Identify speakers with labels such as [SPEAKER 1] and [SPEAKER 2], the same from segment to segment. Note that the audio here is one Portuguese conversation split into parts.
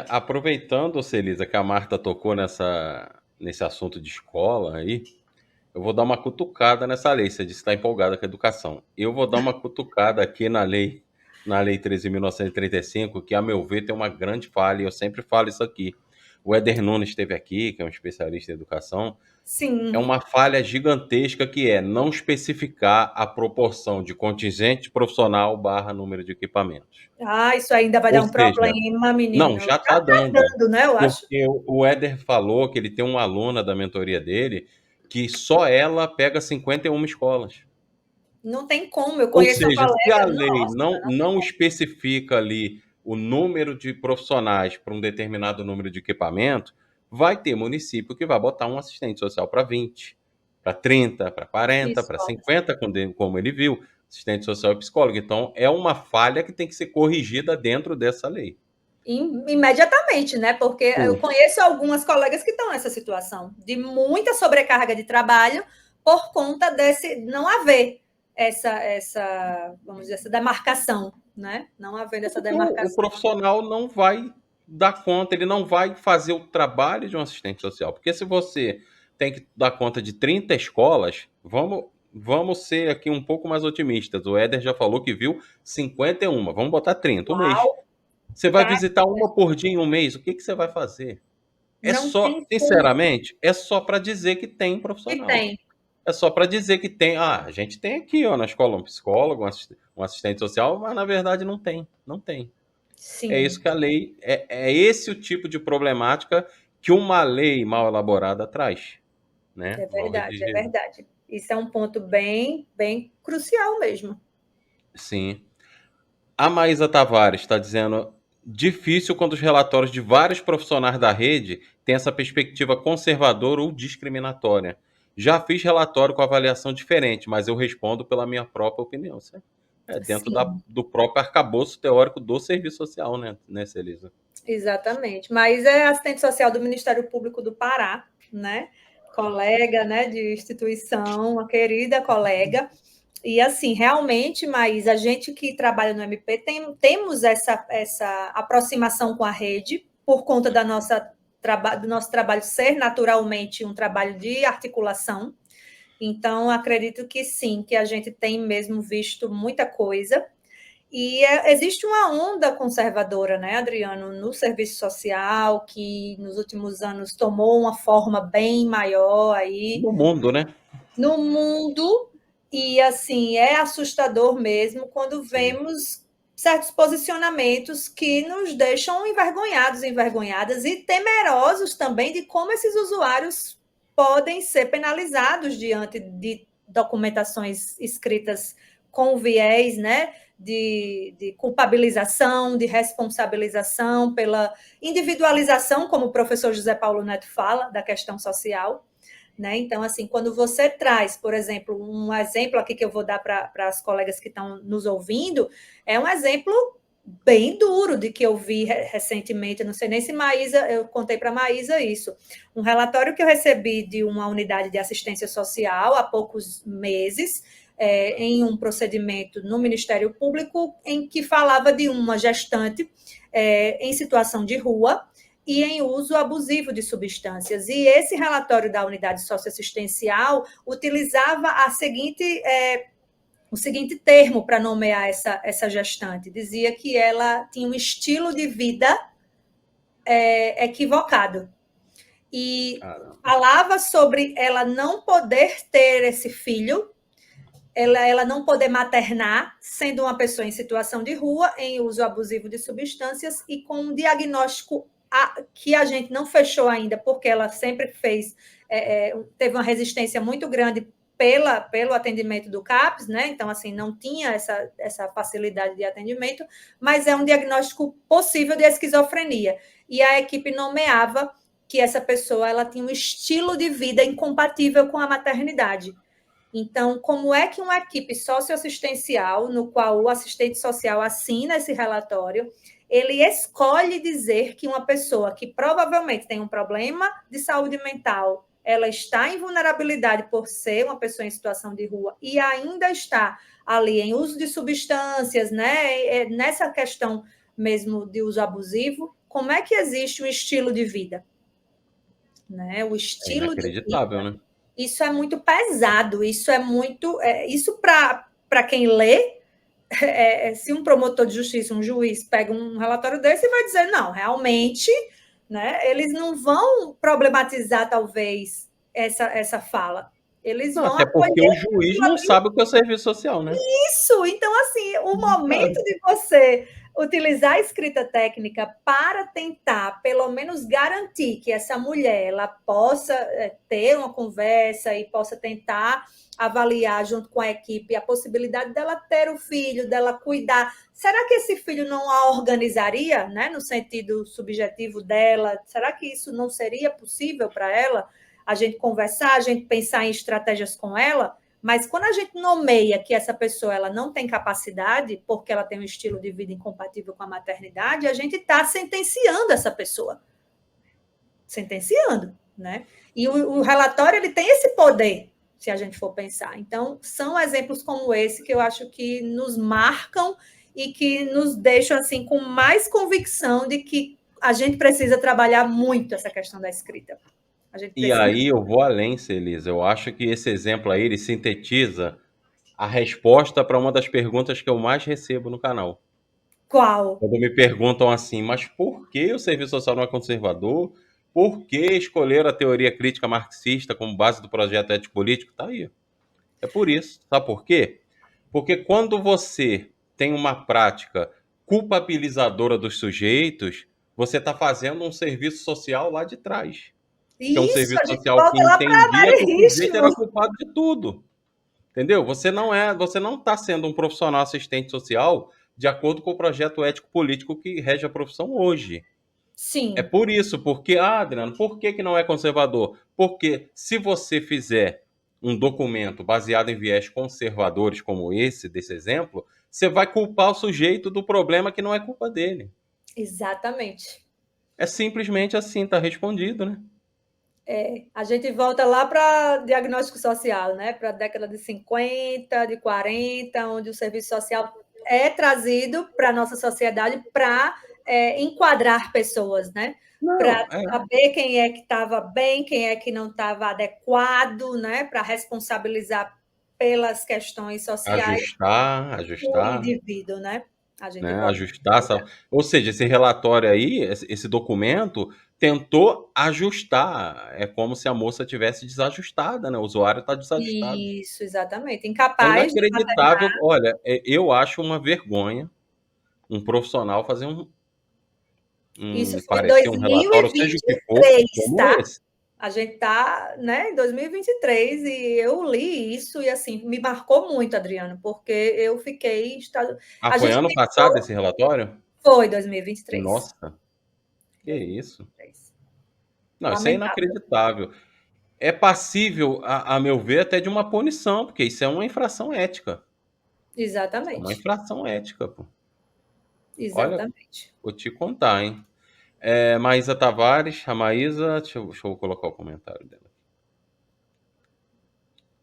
[SPEAKER 1] Aproveitando, Celisa, que a Marta tocou nesse assunto de escola aí, eu vou dar uma cutucada nessa lei. Você disse que está empolgada com a educação. Eu vou dar uma cutucada aqui na lei 13.935, que, a meu ver, tem uma grande falha, e eu sempre falo isso aqui. O Éder Nunes esteve aqui, que é um especialista em educação. É
[SPEAKER 2] Sim.
[SPEAKER 1] uma falha gigantesca, que é não especificar a proporção de contingente profissional barra número de equipamentos.
[SPEAKER 2] Ah, isso ainda vai
[SPEAKER 1] Ou
[SPEAKER 2] dar um
[SPEAKER 1] seja,
[SPEAKER 2] problema,
[SPEAKER 1] não,
[SPEAKER 2] menino.
[SPEAKER 1] já
[SPEAKER 2] Já
[SPEAKER 1] está
[SPEAKER 2] tá
[SPEAKER 1] dando.
[SPEAKER 2] dando, né? Eu acho.
[SPEAKER 1] Porque o Éder falou que ele tem uma aluna da mentoria dele que só ela pega 51 escolas.
[SPEAKER 2] Não tem como. Eu
[SPEAKER 1] Ou
[SPEAKER 2] conheço uma
[SPEAKER 1] seja, se a
[SPEAKER 2] colega.
[SPEAKER 1] lei
[SPEAKER 2] Nossa, não tem
[SPEAKER 1] não
[SPEAKER 2] como.
[SPEAKER 1] especifica ali o número de profissionais para um determinado número de equipamento, vai ter município que vai botar um assistente social para 20, para 30, para 40,
[SPEAKER 2] Isso.
[SPEAKER 1] para 50, como ele viu, assistente social e psicólogo. Então, é uma falha que tem que ser corrigida dentro dessa lei.
[SPEAKER 2] Imediatamente, né? Porque eu
[SPEAKER 1] Sim.
[SPEAKER 2] conheço algumas colegas que estão nessa situação de muita sobrecarga de trabalho por conta desse não haver vamos dizer, essa demarcação, né? Não havendo essa
[SPEAKER 1] Porque o
[SPEAKER 2] demarcação.
[SPEAKER 1] profissional não vai dar conta, ele não vai fazer o trabalho de um assistente social. Porque se você tem que dar conta de 30 escolas, vamos ser aqui um pouco mais otimistas. O Éder já falou que viu 51, vamos botar 30, um mês.
[SPEAKER 2] Uau,
[SPEAKER 1] Você vai
[SPEAKER 2] cara,
[SPEAKER 1] visitar uma por dia em um mês, o que que você vai fazer? É
[SPEAKER 2] não
[SPEAKER 1] só,
[SPEAKER 2] tem como
[SPEAKER 1] sinceramente, é só para dizer que tem
[SPEAKER 2] que
[SPEAKER 1] profissional.
[SPEAKER 2] tem.
[SPEAKER 1] É só para dizer que tem. Ah, a gente tem aqui, ó, na escola um psicólogo, um assistente social, mas na verdade não tem. Não tem. É isso
[SPEAKER 2] Sim,
[SPEAKER 1] que a lei. É esse o tipo de problemática que uma lei mal elaborada traz. Né?
[SPEAKER 2] é
[SPEAKER 1] Vão
[SPEAKER 2] verdade, é
[SPEAKER 1] redigir.
[SPEAKER 2] verdade. Isso é um ponto bem, bem crucial mesmo.
[SPEAKER 1] Sim. A Maísa Tavares está dizendo: difícil quando os relatórios de vários profissionais da rede têm essa perspectiva conservadora ou discriminatória. Já fiz relatório com avaliação diferente, mas eu respondo pela minha própria opinião. Isso é dentro
[SPEAKER 2] Sim,
[SPEAKER 1] do próprio arcabouço teórico do serviço social, né, Celisa?
[SPEAKER 2] exatamente. Mas é assistente social do Ministério Público do Pará, né? Colega, né, de instituição, uma querida colega. E assim, realmente, mas a gente que trabalha no MP temos essa aproximação com a rede por conta do nosso trabalho ser naturalmente um trabalho de articulação. Então, acredito que sim, que a gente tem mesmo visto muita coisa. E existe uma onda conservadora, né, Adriano, no serviço social, que nos últimos anos tomou uma forma bem maior aí
[SPEAKER 1] No mundo, né?
[SPEAKER 2] no mundo, e assim, é assustador mesmo quando
[SPEAKER 1] Sim.
[SPEAKER 2] vemos certos posicionamentos que nos deixam envergonhados, envergonhadas e temerosos também de como esses usuários podem ser penalizados diante de documentações escritas com viés, né, de culpabilização, de responsabilização pela individualização, como o professor José Paulo Neto fala, da questão social. Né? Então, assim, quando você traz, por exemplo, um exemplo aqui que eu vou dar para as colegas que estão nos ouvindo, é um exemplo bem duro de que eu vi recentemente, não sei nem se Maísa, eu contei para Maísa isso, um relatório que eu recebi de uma unidade de assistência social há poucos meses, em um procedimento no Ministério Público, em que falava de uma gestante em situação de rua, e em uso abusivo de substâncias. E esse relatório da unidade socioassistencial utilizava o seguinte termo para nomear essa gestante: dizia que ela tinha um estilo de vida equivocado. E
[SPEAKER 1] Caramba.
[SPEAKER 2] falava sobre ela não poder ter esse filho, ela não poder maternar, sendo uma pessoa em situação de rua, em uso abusivo de substâncias e com um diagnóstico que a gente não fechou ainda, porque ela sempre teve uma resistência muito grande pelo atendimento do CAPS, né? Então, assim, não tinha essa facilidade de atendimento, mas é um diagnóstico possível de esquizofrenia. E a equipe nomeava que essa pessoa ela tinha um estilo de vida incompatível com a maternidade. Então, como é que uma equipe socioassistencial, no qual o assistente social assina esse relatório, ele escolhe dizer que uma pessoa que provavelmente tem um problema de saúde mental, ela está em vulnerabilidade por ser uma pessoa em situação de rua e ainda está ali em uso de substâncias, né? Nessa questão mesmo de uso abusivo, como é que existe um estilo de vida? Né? O
[SPEAKER 1] É
[SPEAKER 2] estilo de
[SPEAKER 1] inacreditável,
[SPEAKER 2] vida,
[SPEAKER 1] né?
[SPEAKER 2] isso é muito pesado, isso é muito. Isso para quem lê, se um promotor de justiça, um juiz, pega um relatório desse e vai dizer, não, realmente, né, eles não vão problematizar, talvez, essa fala. Eles
[SPEAKER 1] Não,
[SPEAKER 2] vão
[SPEAKER 1] até
[SPEAKER 2] acolher
[SPEAKER 1] porque o juiz
[SPEAKER 2] aquilo
[SPEAKER 1] não
[SPEAKER 2] ali.
[SPEAKER 1] sabe o que é o serviço social, né?
[SPEAKER 2] Isso, então, assim, o
[SPEAKER 1] Não
[SPEAKER 2] momento
[SPEAKER 1] sabe.
[SPEAKER 2] de você utilizar a escrita técnica para tentar, pelo menos, garantir que essa mulher ela possa ter uma conversa e possa tentar avaliar junto com a equipe a possibilidade dela ter o filho, dela cuidar. Será que esse filho não a organizaria, né, no sentido subjetivo dela? Será que isso não seria possível para ela? A gente conversar, a gente pensar em estratégias com ela? Mas quando a gente nomeia que essa pessoa ela não tem capacidade, porque ela tem um estilo de vida incompatível com a maternidade, a gente está sentenciando essa pessoa. Sentenciando, né? E o relatório ele tem esse poder, se a gente for pensar. Então, são exemplos como esse que eu acho que nos marcam e que nos deixam assim com mais convicção de que a gente precisa trabalhar muito essa questão da escrita. A gente
[SPEAKER 1] E
[SPEAKER 2] precisa.
[SPEAKER 1] aí eu vou além, Celisa. Eu acho que esse exemplo aí, ele sintetiza a resposta para uma das perguntas que eu mais recebo no canal.
[SPEAKER 2] Qual?
[SPEAKER 1] Quando me perguntam assim, mas por que o serviço social não é conservador? Por que escolher a teoria crítica marxista como base do projeto ético político? Tá aí. É por isso. Sabe por quê? Porque quando você tem uma prática culpabilizadora dos sujeitos, você está fazendo um serviço social lá de trás. Que é um
[SPEAKER 2] Isso,
[SPEAKER 1] serviço
[SPEAKER 2] a gente
[SPEAKER 1] social que
[SPEAKER 2] volta lá para
[SPEAKER 1] entendia que o sujeito
[SPEAKER 2] Ritmo.
[SPEAKER 1] era culpado de tudo. Entendeu? Você não está sendo um profissional assistente social de acordo com o projeto ético-político que rege a profissão hoje. É
[SPEAKER 2] Sim,
[SPEAKER 1] por isso, porque, Adriano, por que, que não é conservador? Porque se você fizer um documento baseado em viés conservadores como esse, desse exemplo, você vai culpar o sujeito do problema que não é culpa dele.
[SPEAKER 2] exatamente.
[SPEAKER 1] É simplesmente assim, tá respondido, né?
[SPEAKER 2] A gente volta lá para diagnóstico social, né? Para a década de 50, de 40, onde o serviço social é trazido para a nossa sociedade para enquadrar pessoas, né? Para
[SPEAKER 1] Não, é
[SPEAKER 2] saber quem é que estava bem, quem é que não estava adequado, né? Para responsabilizar pelas questões sociais
[SPEAKER 1] ajustar,
[SPEAKER 2] o
[SPEAKER 1] ajustar.
[SPEAKER 2] indivíduo, né? A gente
[SPEAKER 1] Né,
[SPEAKER 2] volta
[SPEAKER 1] ajustar essa, ou seja, esse relatório aí, esse documento tentou ajustar. É como se a moça tivesse desajustada, né? O usuário está desajustado.
[SPEAKER 2] isso, exatamente.
[SPEAKER 1] É
[SPEAKER 2] Incapaz de
[SPEAKER 1] inacreditável. Olha, eu acho uma vergonha um profissional fazer
[SPEAKER 2] isso
[SPEAKER 1] me
[SPEAKER 2] foi em
[SPEAKER 1] parecer um relatório, seja o que for,
[SPEAKER 2] 2023,
[SPEAKER 1] como
[SPEAKER 2] tá?
[SPEAKER 1] esse.
[SPEAKER 2] A gente tá, né, em 2023 e eu li isso e assim me marcou muito, Adriano, porque eu fiquei
[SPEAKER 1] Ah,
[SPEAKER 2] a
[SPEAKER 1] foi
[SPEAKER 2] gente
[SPEAKER 1] ano passado
[SPEAKER 2] pensou,
[SPEAKER 1] esse relatório?
[SPEAKER 2] foi 2023.
[SPEAKER 1] Nossa, que isso?
[SPEAKER 2] 2023.
[SPEAKER 1] Não, isso é
[SPEAKER 2] Lamentável.
[SPEAKER 1] inacreditável. É passível, a meu ver, até de uma punição, porque isso é uma infração ética. Isso é uma
[SPEAKER 2] Exatamente.
[SPEAKER 1] infração ética, pô. Olha,
[SPEAKER 2] Exatamente.
[SPEAKER 1] vou te contar, hein? Maísa Tavares, a Maísa, deixa eu colocar o comentário dela.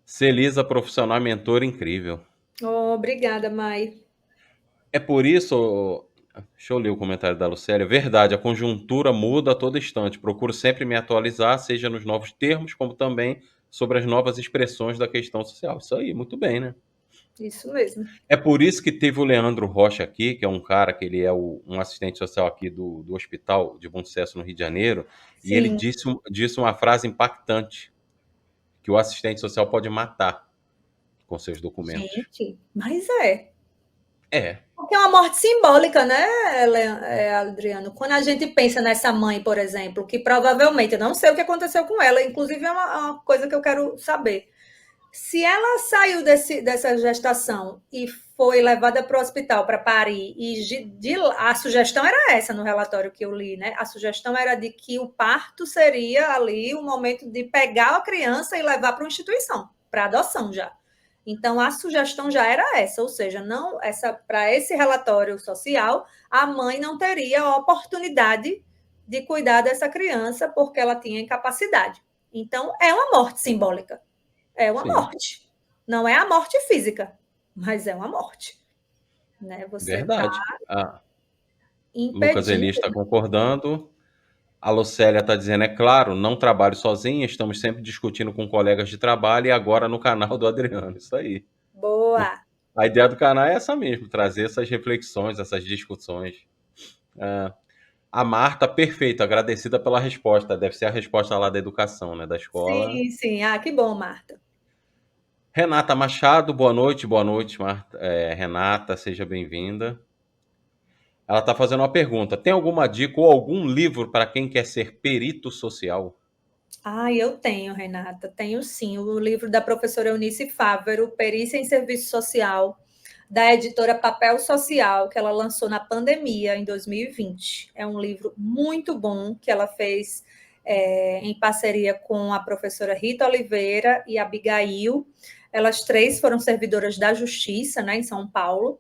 [SPEAKER 1] Celisa, profissional mentor incrível.
[SPEAKER 2] Oh, obrigada, Mai.
[SPEAKER 1] É por isso, deixa eu ler o comentário da Lucélia. Verdade, a conjuntura muda a todo instante. Procuro sempre me atualizar, seja nos novos termos, como também sobre as novas expressões da questão social. Isso aí, muito bem, né?
[SPEAKER 2] Isso mesmo.
[SPEAKER 1] É por isso que teve o Leandro Rocha aqui, que é um cara que ele é um assistente social aqui do Hospital de Bom Sucesso no Rio de Janeiro, e ele
[SPEAKER 2] Sim,
[SPEAKER 1] disse uma frase impactante, que o assistente social pode matar com seus documentos.
[SPEAKER 2] gente, mas é.
[SPEAKER 1] É,
[SPEAKER 2] Porque é uma morte simbólica, né, Adriano? Quando a gente pensa nessa mãe, por exemplo, que provavelmente, eu não sei o que aconteceu com ela, inclusive é uma coisa que eu quero saber. Se ela saiu dessa gestação e foi levada para o hospital para parir, a sugestão era essa no relatório que eu li, né? A sugestão era de que o parto seria ali o momento de pegar a criança e levar para uma instituição, para adoção já. Então a sugestão já era essa, ou seja, não essa para esse relatório social, a mãe não teria a oportunidade de cuidar dessa criança porque ela tinha incapacidade. Então é uma morte simbólica, é uma
[SPEAKER 1] sim,
[SPEAKER 2] morte. Não é a morte física, mas é uma morte. Né? Você está.
[SPEAKER 1] verdade. Ah, Lucas Eli
[SPEAKER 2] impedindo.
[SPEAKER 1] está concordando. A Lucélia está dizendo, é claro, não trabalho sozinha, estamos sempre discutindo com colegas de trabalho e agora no canal do Adriano. Isso aí.
[SPEAKER 2] Boa.
[SPEAKER 1] A ideia do canal é essa mesmo, trazer essas reflexões, essas discussões. É, a Marta, perfeito, agradecida pela resposta. Deve ser a resposta lá da educação, né, da escola.
[SPEAKER 2] Sim, sim. Ah, que bom, Marta.
[SPEAKER 1] Renata Machado, boa noite, Marta. Renata, seja bem-vinda. Ela está fazendo uma pergunta. Tem alguma dica ou algum livro para quem quer ser perito social?
[SPEAKER 2] Ah, eu tenho, Renata, tenho sim. O livro da professora Eunice Fávero, Perícia em Serviço Social, da editora Papel Social, que ela lançou na pandemia, em 2020. É um livro muito bom que ela fez em parceria com a professora Rita Oliveira e a Abigail. Elas três foram servidoras da Justiça, né, em São Paulo.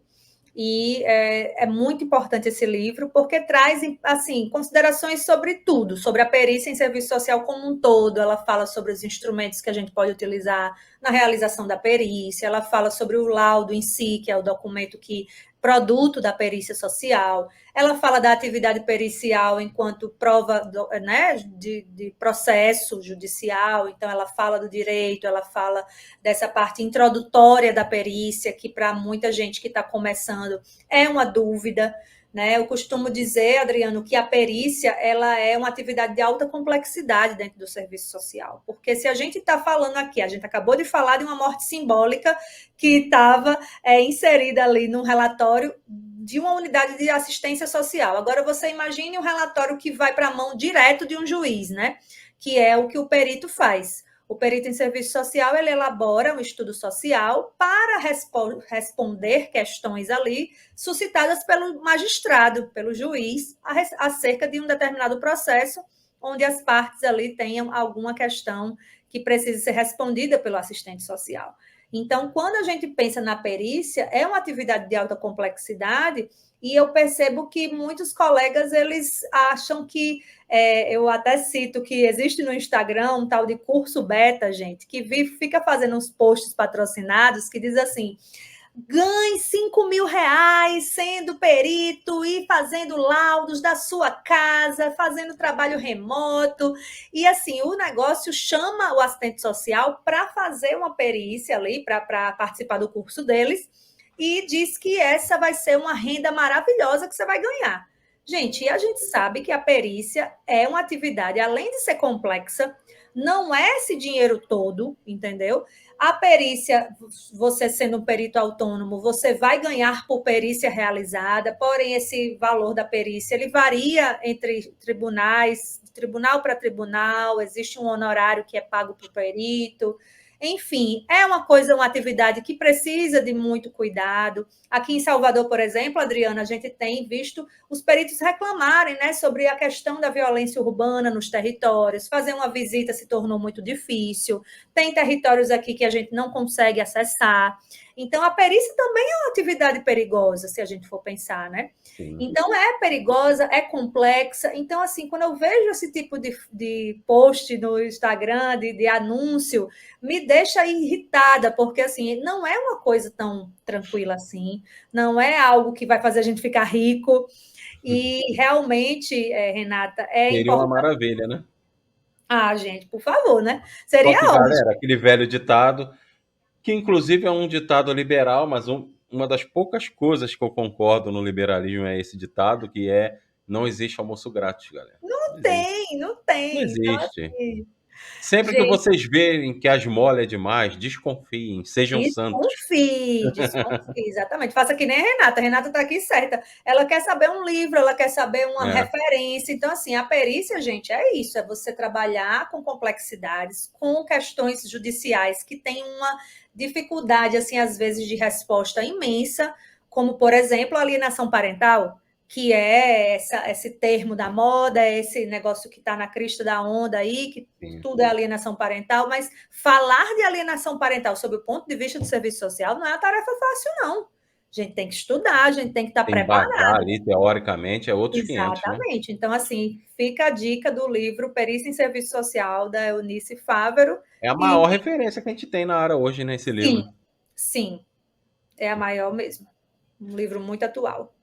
[SPEAKER 2] E é muito importante esse livro, porque traz assim considerações sobre tudo, sobre a perícia em serviço social como um todo. Ela fala sobre os instrumentos que a gente pode utilizar na realização da perícia, ela fala sobre o laudo em si, que é o documento que produto da perícia social. Ela fala da atividade pericial enquanto prova né, de processo judicial, então ela fala do direito, ela fala dessa parte introdutória da perícia, que para muita gente que está começando é uma dúvida. Né? Eu costumo dizer, Adriano, que a perícia ela é uma atividade de alta complexidade dentro do serviço social, porque se a gente está falando aqui, a gente acabou de falar de uma morte simbólica que estava inserida ali no relatório de uma unidade de assistência social. Agora você imagine um relatório que vai para a mão direto de um juiz, né? Que é o que o perito faz. O perito em serviço social ele elabora um estudo social para responder questões ali suscitadas pelo magistrado, pelo juiz, acerca de um determinado processo onde as partes ali tenham alguma questão que precise ser respondida pelo assistente social. Então, quando a gente pensa na perícia, é uma atividade de alta complexidade e eu percebo que muitos colegas eles acham que eu até cito que existe no Instagram um tal de curso beta, gente, que fica fazendo uns posts patrocinados que diz assim: ganhe 5 mil reais sendo perito e fazendo laudos da sua casa, fazendo trabalho remoto. E assim, o negócio chama o assistente social para fazer uma perícia ali, para participar do curso deles, e diz que essa vai ser uma renda maravilhosa que você vai ganhar. Gente, e a gente sabe que a perícia é uma atividade, além de ser complexa, não é esse dinheiro todo, entendeu? A perícia, você sendo um perito autônomo, você vai ganhar por perícia realizada, porém esse valor da perícia ele varia entre tribunais, de tribunal para tribunal, existe um honorário que é pago para o perito. Enfim, é uma coisa, uma atividade que precisa de muito cuidado. Aqui em Salvador, por exemplo, Adriana, a gente tem visto os peritos reclamarem, né, sobre a questão da violência urbana nos territórios. Fazer uma visita se tornou muito difícil. Tem territórios aqui que a gente não consegue acessar. Então, a perícia também é uma atividade perigosa, se a gente for pensar, né?
[SPEAKER 1] Sim.
[SPEAKER 2] Então, é perigosa, é complexa. Então, assim, quando eu vejo esse tipo de post no Instagram, de anúncio, me deixa irritada, porque, assim, não é uma coisa tão tranquila assim, não é algo que vai fazer a gente ficar rico. E, realmente, Renata, é
[SPEAKER 1] Seria uma
[SPEAKER 2] importante.
[SPEAKER 1] maravilha, né?
[SPEAKER 2] Ah, gente, por favor, né?
[SPEAKER 1] Só
[SPEAKER 2] Seria
[SPEAKER 1] que,
[SPEAKER 2] ótimo.
[SPEAKER 1] galera, aquele velho ditado, que inclusive é um ditado liberal, mas uma das poucas coisas que eu concordo no liberalismo é esse ditado, que é não existe almoço grátis, galera. Não
[SPEAKER 2] Não
[SPEAKER 1] existe.
[SPEAKER 2] tem, não
[SPEAKER 1] Não
[SPEAKER 2] tem. Então,
[SPEAKER 1] existe.
[SPEAKER 2] assim,
[SPEAKER 1] Sempre que
[SPEAKER 2] gente,
[SPEAKER 1] vocês verem que a esmola é demais, desconfiem, sejam santos.
[SPEAKER 2] desconfie, desconfie, exatamente. Faça que nem a Renata. A Renata está aqui certa. Ela quer saber um livro, ela quer saber uma
[SPEAKER 1] É,
[SPEAKER 2] referência. Então, assim, a perícia, gente, é isso: é você trabalhar com complexidades, com questões judiciais que têm uma dificuldade, assim, às vezes, de resposta imensa, como, por exemplo, a alienação parental, que é esse termo da moda, esse negócio que está na crista da onda aí, que
[SPEAKER 1] sim.
[SPEAKER 2] tudo é alienação parental, mas falar de alienação parental sob o ponto de vista do serviço social não é uma tarefa fácil, não. A gente tem que estudar, a gente tem que estar
[SPEAKER 1] Embasar
[SPEAKER 2] preparado.
[SPEAKER 1] ali, teoricamente, é outros 500, né?
[SPEAKER 2] Exatamente. Então, assim, fica a dica do livro Perícia em Serviço Social, da Eunice Fávero.
[SPEAKER 1] É a
[SPEAKER 2] E
[SPEAKER 1] maior referência que a gente tem na área hoje nesse
[SPEAKER 2] sim,
[SPEAKER 1] livro.
[SPEAKER 2] sim, é a maior mesmo. Um livro muito atual.